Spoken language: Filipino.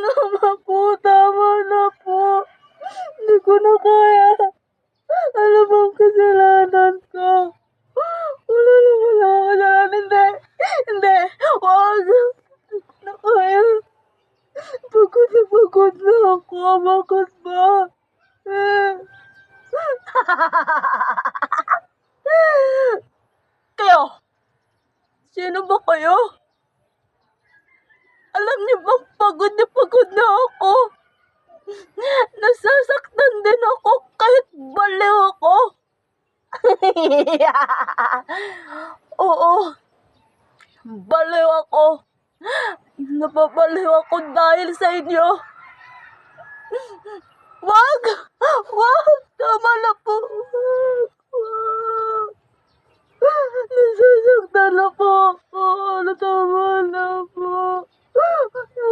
Tama po, tama na po. Hindi ko na kaya. Ano bang kasalanan ko? Wala naman ako kasalanan. Hindi. Hindi. Wag. Hindi ko na kaya. Pagod na ako. Bakit ba? Kayo? Sino ba kayo? Alam niyo bang pagod na ako? Nasasaktan din ako kahit baliw ako. Oo, baliw ako. Napabaliw ako dahil sa inyo. Wag! Wag! Tama na po. Wag! Nasasaktan na po ako. Tama na po.